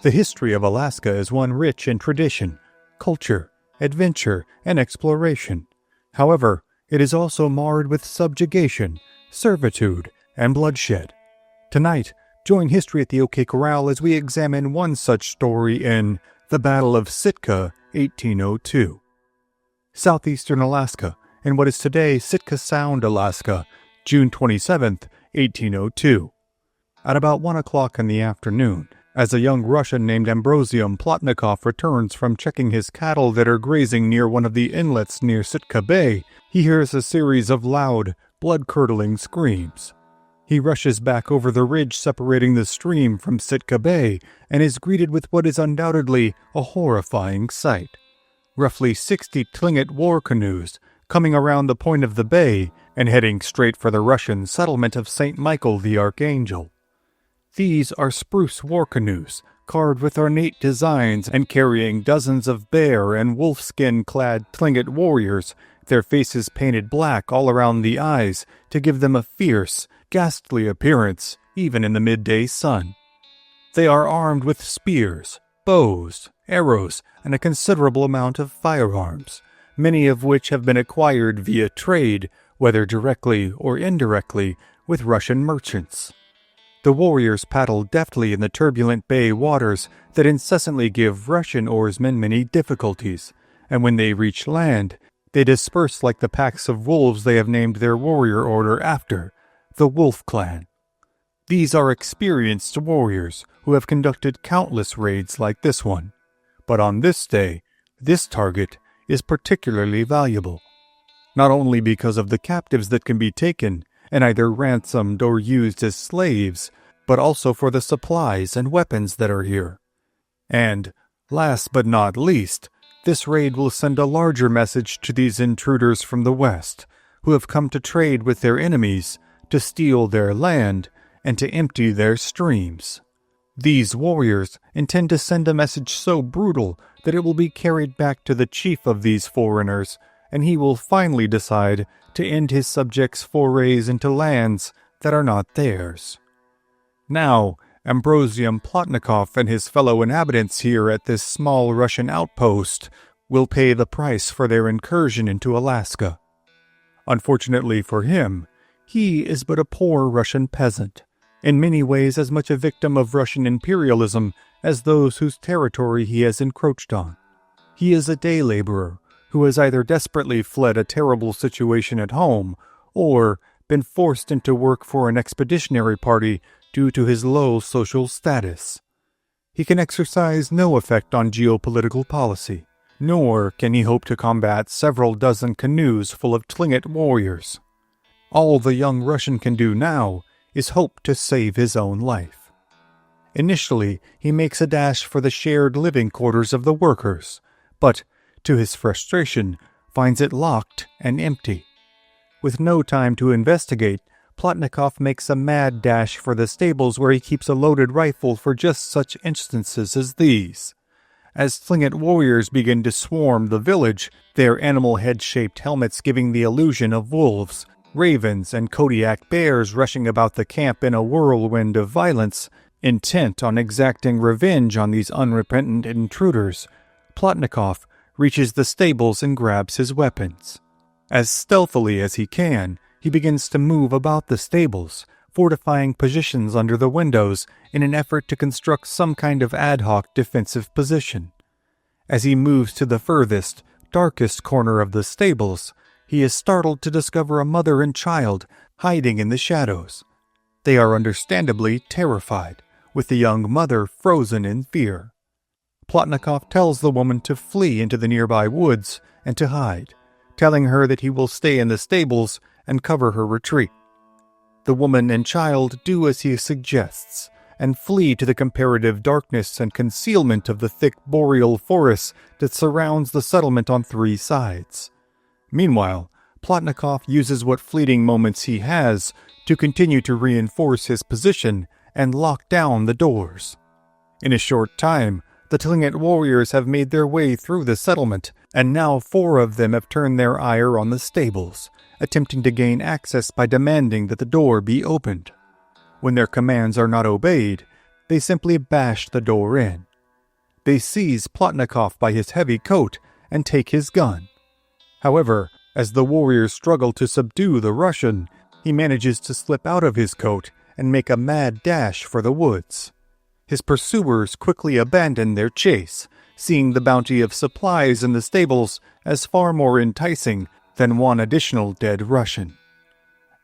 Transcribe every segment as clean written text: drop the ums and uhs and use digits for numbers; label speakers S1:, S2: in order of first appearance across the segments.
S1: The history of Alaska is one rich in tradition, culture, adventure, and exploration. However, it is also marred with subjugation, servitude, and bloodshed. Tonight, join History at the OK Corral as we examine one such story in the Battle of Sitka, 1802. Southeastern Alaska, in what is today Sitka Sound, Alaska, June 27, 1802. At about 1 o'clock in the afternoon, as a young Russian named Ambrosium Plotnikoff returns from checking his cattle that are grazing near one of the inlets near Sitka Bay, he hears a series of loud, blood-curdling screams. He rushes back over the ridge separating the stream from Sitka Bay and is greeted with what is undoubtedly a horrifying sight. Roughly 60 Tlingit war canoes coming around the point of the bay and heading straight for the Russian settlement of Saint Michael The ArcAngel. These are spruce war canoes, carved with ornate designs and carrying dozens of bear and wolfskin-clad Tlingit warriors, their faces painted black all around the eyes to give them a fierce, ghastly appearance, even in the midday sun. They are armed with spears, bows, arrows, and a considerable amount of firearms, many of which have been acquired via trade, whether directly or indirectly, with Russian merchants. The warriors paddle deftly in the turbulent bay waters that incessantly give Russian oarsmen many difficulties, and when they reach land, they disperse like the packs of wolves they have named their warrior order after, the Wolf Clan. These are experienced warriors who have conducted countless raids like this one. But on this day, this target is particularly valuable, not only because of the captives that can be taken and either ransomed or used as slaves, but also for the supplies and weapons that are here. And, last but not least, this raid will send a larger message to these intruders from the west, who have come to trade with their enemies, to steal their land, and to empty their streams. These warriors intend to send a message so brutal that it will be carried back to the chief of these foreigners, and he will finally decide to end his subjects' forays into lands that are not theirs. Now, Ambrosium Plotnikoff and his fellow inhabitants here at this small Russian outpost will pay the price for their incursion into Alaska. Unfortunately for him, he is but a poor Russian peasant, in many ways as much a victim of Russian imperialism as those whose territory he has encroached on. He is a day laborer who has either desperately fled a terrible situation at home or been forced into work for an expeditionary party due to his low social status. He can exercise no effect on geopolitical policy, nor can he hope to combat several dozen canoes full of Tlingit warriors. All the young Russian can do now is hope to save his own life. Initially, he makes a dash for the shared living quarters of the workers, but, to his frustration, finds it locked and empty. With no time to investigate, Plotnikoff makes a mad dash for the stables where he keeps a loaded rifle for just such instances as these. As Tlingit warriors begin to swarm the village, their animal head-shaped helmets giving the illusion of wolves, ravens, and Kodiak bears rushing about the camp in a whirlwind of violence, intent on exacting revenge on these unrepentant intruders, Plotnikoff reaches the stables and grabs his weapons. As stealthily as he can, he begins to move about the stables, fortifying positions under the windows in an effort to construct some kind of ad hoc defensive position. As he moves to the furthest, darkest corner of the stables, he is startled to discover a mother and child hiding in the shadows. They are understandably terrified, with the young mother frozen in fear. Plotnikoff tells the woman to flee into the nearby woods and to hide, telling her that he will stay in the stables and cover her retreat. The woman and child do as he suggests, and flee to the comparative darkness and concealment of the thick boreal forest that surrounds the settlement on three sides. Meanwhile, Plotnikoff uses what fleeting moments he has to continue to reinforce his position and lock down the doors. In a short time, the Tlingit warriors have made their way through the settlement, and now 4 of them have turned their ire on the stables, attempting to gain access by demanding that the door be opened. When their commands are not obeyed, they simply bash the door in, They seize Plotnikoff by his heavy coat and take his gun. However, as the warriors struggle to subdue the Russian, he manages to slip out of his coat and make a mad dash for the woods. His pursuers quickly abandon their chase, seeing the bounty of supplies in the stables as far more enticing than one additional dead Russian.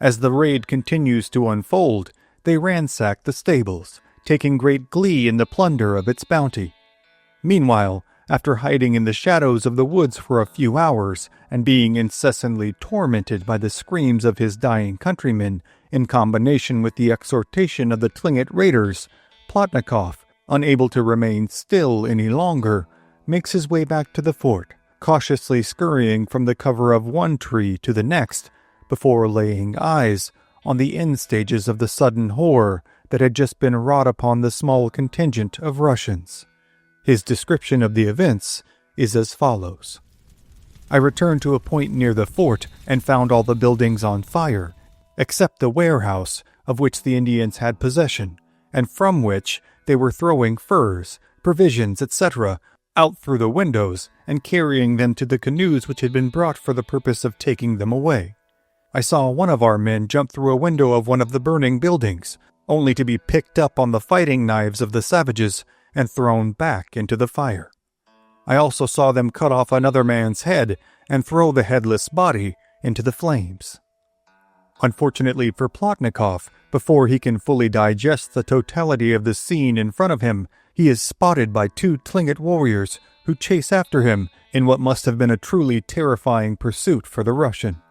S1: As the raid continues to unfold, they ransack the stables, taking great glee in the plunder of its bounty. Meanwhile, after hiding in the shadows of the woods for a few hours and being incessantly tormented by the screams of his dying countrymen in combination with the exhortation of the Tlingit raiders, Plotnikoff, unable to remain still any longer, makes his way back to the fort, cautiously scurrying from the cover of one tree to the next before laying eyes on the end stages of the sudden horror that had just been wrought upon the small contingent of Russians. His description of the events is as follows. I returned to a point near the fort and found all the buildings on fire, except the warehouse of which the Indians had possession, and from which they were throwing furs, provisions, etc., out through the windows and carrying them to the canoes which had been brought for the purpose of taking them away. I saw one of our men jump through a window of one of the burning buildings, only to be picked up on the fighting knives of the savages and thrown back into the fire. I also saw them cut off another man's head and throw the headless body into the flames. Unfortunately for Plotnikoff, before he can fully digest the totality of the scene in front of him, he is spotted by two Tlingit warriors who chase after him in what must have been a truly terrifying pursuit for the Russian.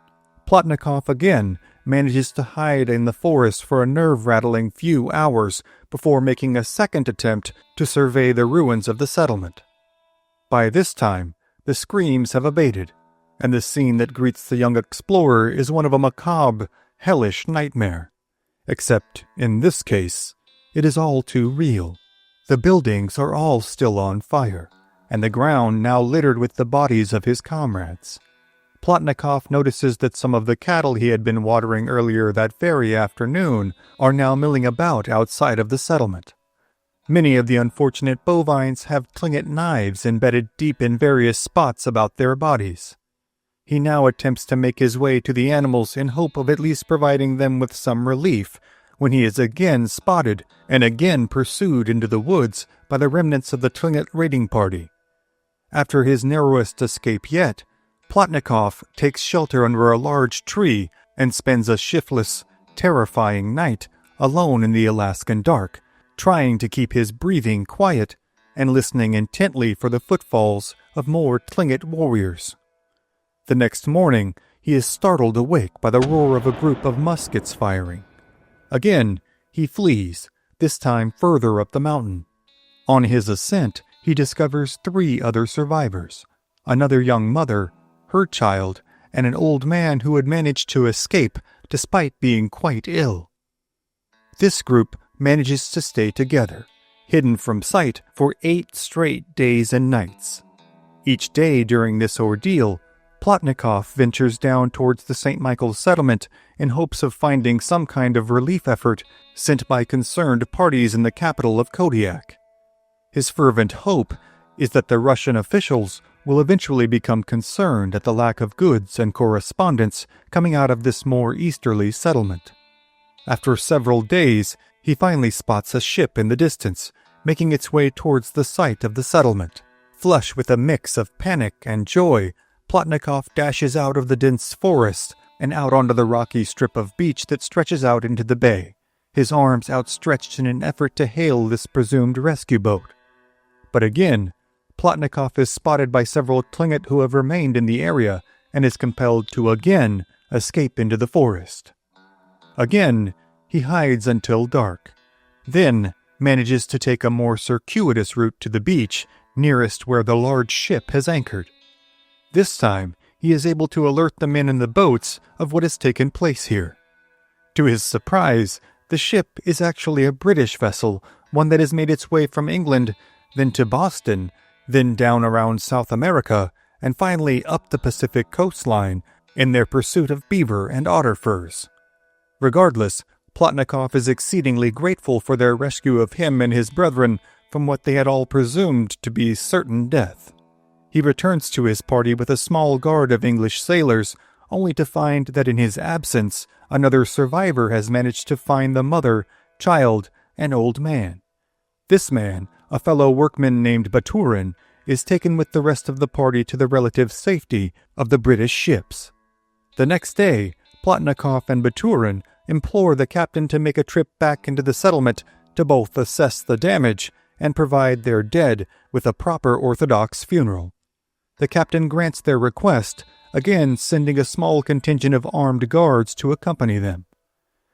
S1: Plotnikoff again manages to hide in the forest for a nerve-rattling few hours before making a second attempt to survey the ruins of the settlement. By this time, the screams have abated, and the scene that greets the young explorer is one of a macabre, hellish nightmare. Except, in this case, it is all too real. The buildings are all still on fire, and the ground now littered with the bodies of his comrades. Plotnikoff notices that some of the cattle he had been watering earlier that very afternoon are now milling about outside of the settlement. Many of the unfortunate bovines have Tlingit knives embedded deep in various spots about their bodies. He now attempts to make his way to the animals in hope of at least providing them with some relief, when he is again spotted and again pursued into the woods by the remnants of the Tlingit raiding party. After his narrowest escape yet, Plotnikoff takes shelter under a large tree and spends a shiftless, terrifying night alone in the Alaskan dark, trying to keep his breathing quiet and listening intently for the footfalls of more Tlingit warriors. The next morning, he is startled awake by the roar of a group of muskets firing. Again, he flees, this time further up the mountain. On his ascent, he discovers 3 other survivors, another young mother, her child, and an old man who had managed to escape despite being quite ill. This group manages to stay together, hidden from sight for 8 straight days and nights. Each day during this ordeal, Plotnikoff ventures down towards the Saint Michael settlement in hopes of finding some kind of relief effort sent by concerned parties in the capital of Kodiak. His fervent hope is that the Russian officials will eventually become concerned at the lack of goods and correspondence coming out of this more easterly settlement. After several days, he finally spots a ship in the distance, making its way towards the site of the settlement. Flush with a mix of panic and joy, Plotnikoff dashes out of the dense forest and out onto the rocky strip of beach that stretches out into the bay, his arms outstretched in an effort to hail this presumed rescue boat. But again, Plotnikoff is spotted by several Tlingit who have remained in the area and is compelled to again escape into the forest. Again, he hides until dark, then manages to take a more circuitous route to the beach nearest where the large ship has anchored. This time, he is able to alert the men in the boats of what has taken place here. To his surprise, the ship is actually a British vessel, one that has made its way from England, then to Boston, then down around South America, and finally up the Pacific coastline in their pursuit of beaver and otter furs. Regardless, Plotnikoff is exceedingly grateful for their rescue of him and his brethren, from what they had all presumed to be certain death. He returns to his party with a small guard of English sailors, only to find that in his absence, another survivor has managed to find the mother, child, and old man. This man, a fellow workman named Baturin, is taken with the rest of the party to the relative safety of the British ships. The next day, Plotnikoff and Baturin implore the captain to make a trip back into the settlement to both assess the damage and provide their dead with a proper Orthodox funeral. The captain grants their request, again sending a small contingent of armed guards to accompany them.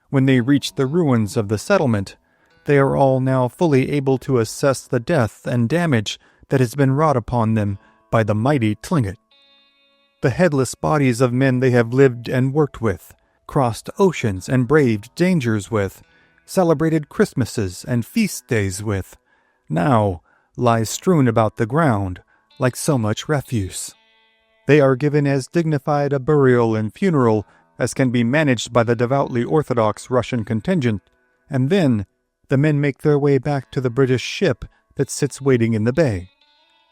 S1: When they reach the ruins of the settlement, they are all now fully able to assess the death and damage that has been wrought upon them by the mighty Tlingit. The headless bodies of men they have lived and worked with, crossed oceans and braved dangers with, celebrated Christmases and feast days with, now lie strewn about the ground like so much refuse. They are given as dignified a burial and funeral as can be managed by the devoutly Orthodox Russian contingent, and then the men make their way back to the British ship that sits waiting in the bay.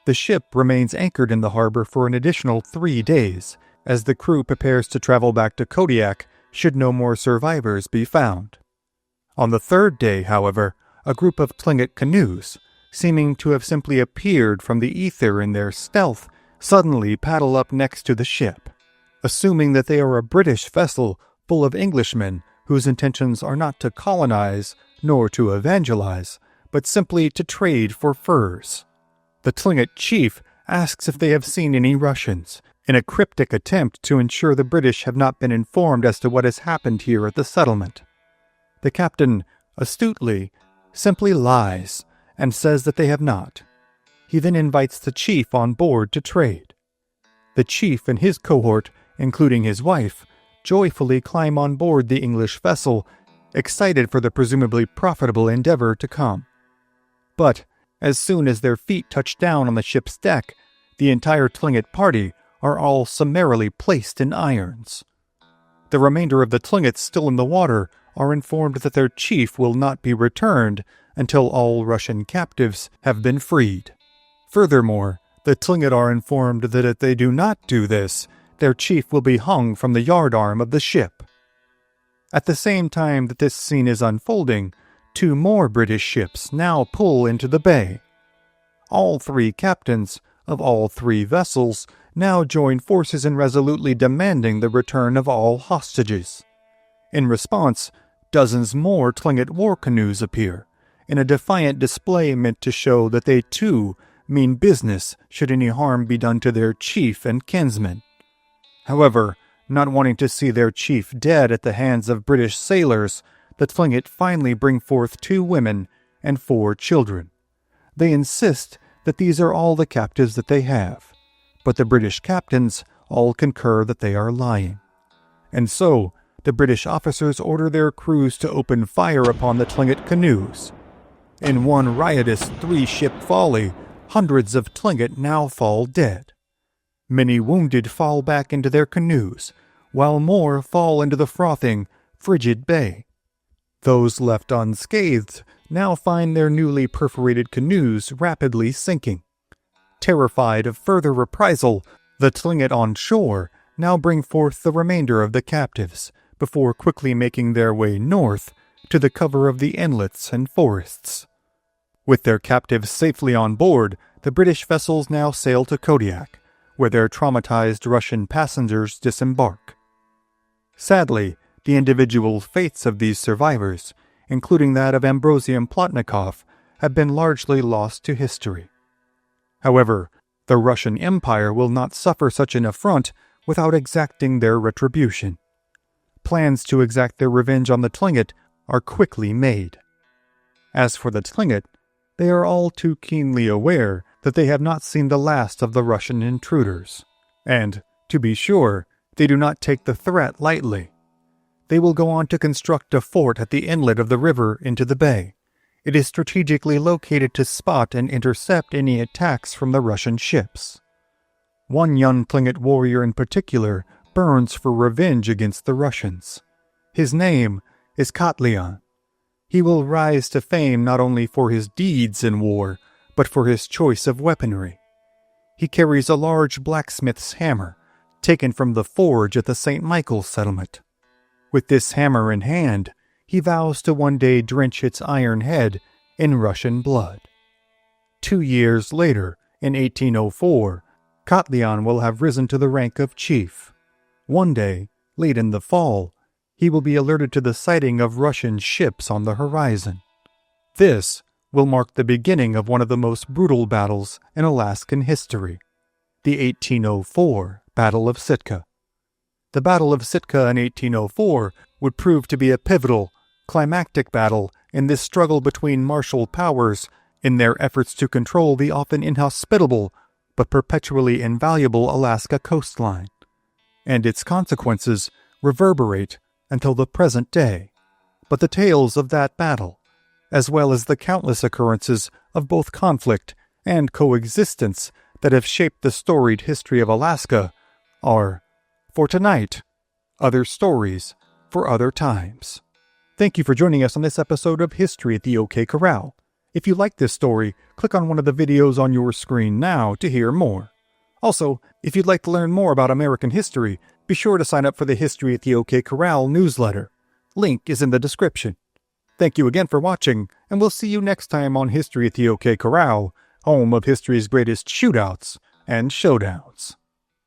S1: The ship remains anchored in the harbor for an additional 3 days, as the crew prepares to travel back to Kodiak should no more survivors be found. On the 3rd day, however, a group of Tlingit canoes, seeming to have simply appeared from the ether in their stealth, suddenly paddle up next to the ship. Assuming that they are a British vessel full of Englishmen whose intentions are not to colonize nor to evangelize, but simply to trade for furs. The Tlingit chief asks if they have seen any Russians, in a cryptic attempt to ensure the British have not been informed as to what has happened here at the settlement. The captain, astutely, simply lies and says that they have not. He then invites the chief on board to trade. The chief and his cohort, including his wife, joyfully climb on board the English vessel, excited for the presumably profitable endeavor to come. But as soon as their feet touch down on the ship's deck, the entire Tlingit party are all summarily placed in irons. The remainder of the Tlingits still in the water are informed that their chief will not be returned until all Russian captives have been freed. Furthermore, the Tlingit are informed that if they do not do this, their chief will be hung from the yardarm of the ship. At the same time that this scene is unfolding, 2 more British ships now pull into the bay. All 3 captains of all 3 vessels now join forces in resolutely demanding the return of all hostages. In response, dozens more Tlingit war canoes appear, in a defiant display meant to show that they too mean business should any harm be done to their chief and kinsmen. However, not wanting to see their chief dead at the hands of British sailors, the Tlingit finally bring forth 2 women and 4 children. They insist that these are all the captives that they have, but the British captains all concur that they are lying. And so, the British officers order their crews to open fire upon the Tlingit canoes. In one riotous 3-ship volley, hundreds of Tlingit now fall dead. Many wounded fall back into their canoes, while more fall into the frothing, frigid bay. Those left unscathed now find their newly perforated canoes rapidly sinking. Terrified of further reprisal, the Tlingit on shore now bring forth the remainder of the captives, before quickly making their way north to the cover of the inlets and forests. With their captives safely on board, the British vessels now sail to Kodiak, where their traumatized Russian passengers disembark. Sadly, the individual fates of these survivors, including that of Ambrosium Plotnikoff, have been largely lost to history. However, the Russian Empire will not suffer such an affront without exacting their retribution. Plans to exact their revenge on the Tlingit are quickly made. As for the Tlingit, they are all too keenly aware that they have not seen the last of the Russian intruders. And, to be sure, they do not take the threat lightly. They will go on to construct a fort at the inlet of the river into the bay. It is strategically located to spot and intercept any attacks from the Russian ships. One young Tlingit warrior in particular burns for revenge against the Russians. His name is Katlian. he will rise to fame not only for his deeds in war, but for his choice of weaponry. He carries a large blacksmith's hammer, taken from the forge at the Saint Michael settlement. With this hammer in hand, he vows to one day drench its iron head in Russian blood. 2 years later, in 1804, Kotlian will have risen to the rank of chief. One day, late in the fall, he will be alerted to the sighting of Russian ships on the horizon. This will mark the beginning of one of the most brutal battles in Alaskan history, the 1804 Battle of Sitka. The Battle of Sitka in 1804 would prove to be a pivotal, climactic battle in this struggle between martial powers in their efforts to control the often inhospitable but perpetually invaluable Alaska coastline, and its consequences reverberate until the present day. But the tales of that battle, as well as the countless occurrences of both conflict and coexistence that have shaped the storied history of Alaska, are, for tonight, other stories for other times. Thank you for joining us on this episode of History at the OK Corral. If you like this story, click on one of the videos on your screen now to hear more. Also, if you'd like to learn more about American history, be sure to sign up for the History at the OK Corral newsletter. Link is in the description. Thank you again for watching, and we'll see you next time on History at the OK Corral, home of history's greatest shootouts and showdowns.